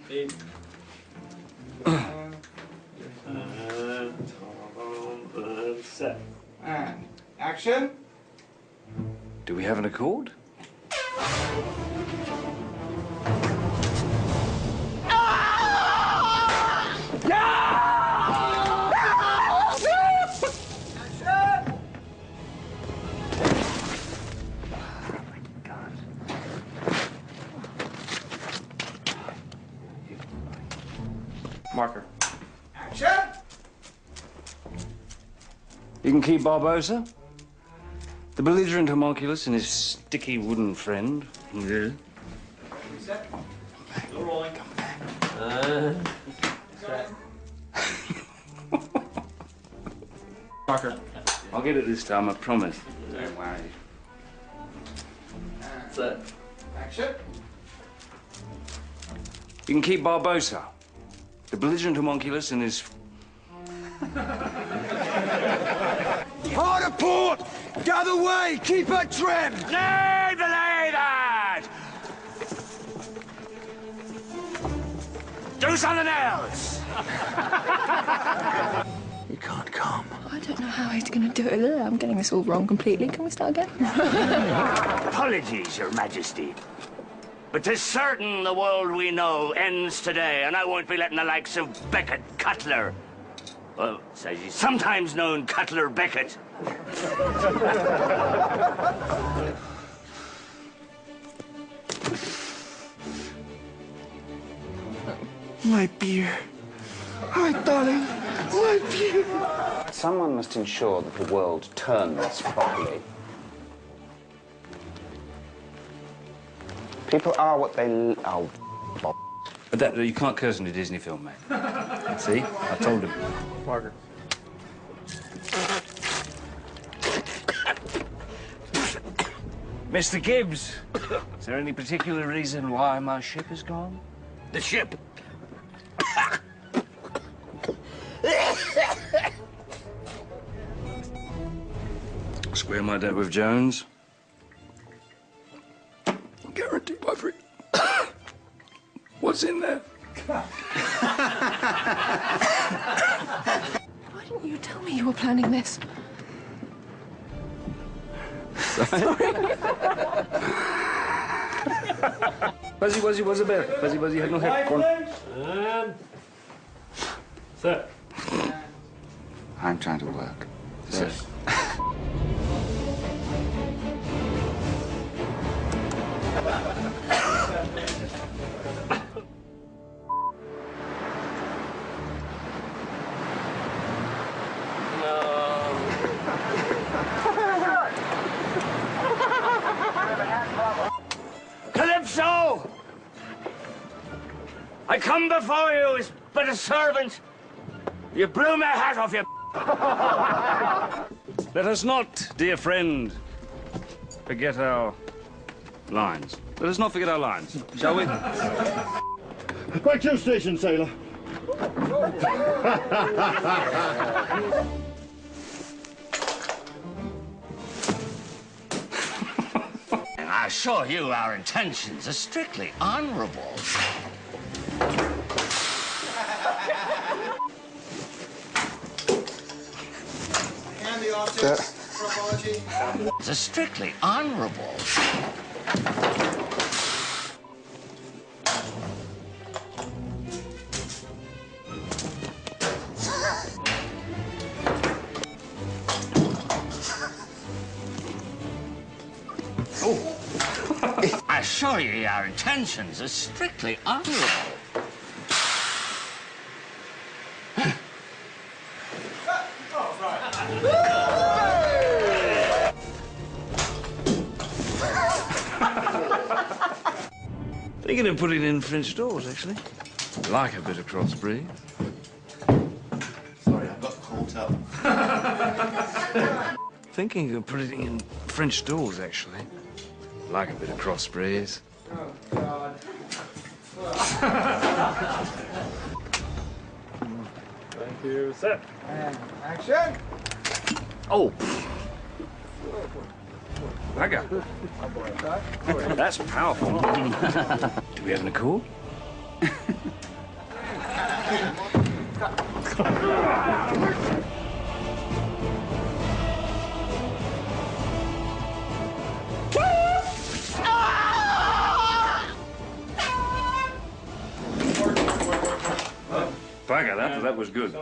And set. And action. Do we have an accord? Marker. Action. You can keep Barbosa, the belligerent homunculus, and his sticky wooden friend. Yeah. Set. Still rolling. Set. Marker. I'll get it this time, I promise. Don't worry. Set. Action. You can keep Barbosa, the belligerent homunculus, and his... Hard a port! Gather way! Keep her trim! Nay, belay that! Do something else! You can't come. I don't know how he's going to do it. I'm getting this all wrong completely. Can we start again? Apologies, Your Majesty. But 'tis certain the world we know ends today, and I won't be letting the likes of Beckett Cutler, well, as he's sometimes known, Cutler Beckett. My beer. My darling. My beer. Someone must ensure that the world turns properly. People are what they... Oh, but that, you can't curse in a Disney film, mate. See? I told him. Marker. Mr. Gibbs, is there any particular reason why my ship is gone? The ship? Square my debt with Jones. Guaranteed by free. What's in there? Why didn't you tell me you were planning this? Buzzy, Buzzy, what's the bear? Buzzy, Buzzy, had no head. Go on. And set. I'm trying to work. Set. Calypso! I come before you as but a servant. You blew my hat off, you... Let us not, dear friend, forget our lines. Let us not forget our lines, shall we? Back to your station, sailor. And I assure you our intentions are strictly honorable. And the object. Apology. They're strictly honorable. I assure you our intentions are strictly honorable. Thinking of putting in French doors, actually. Like a bit of crossbreed. Sorry, I got caught up. Thinking of putting in French doors, actually. Like a bit of crossbreed. Oh, God. Thank you. Set. And action. Oh. Ragga. That's powerful. Do we have an accord? Bugger, that was good.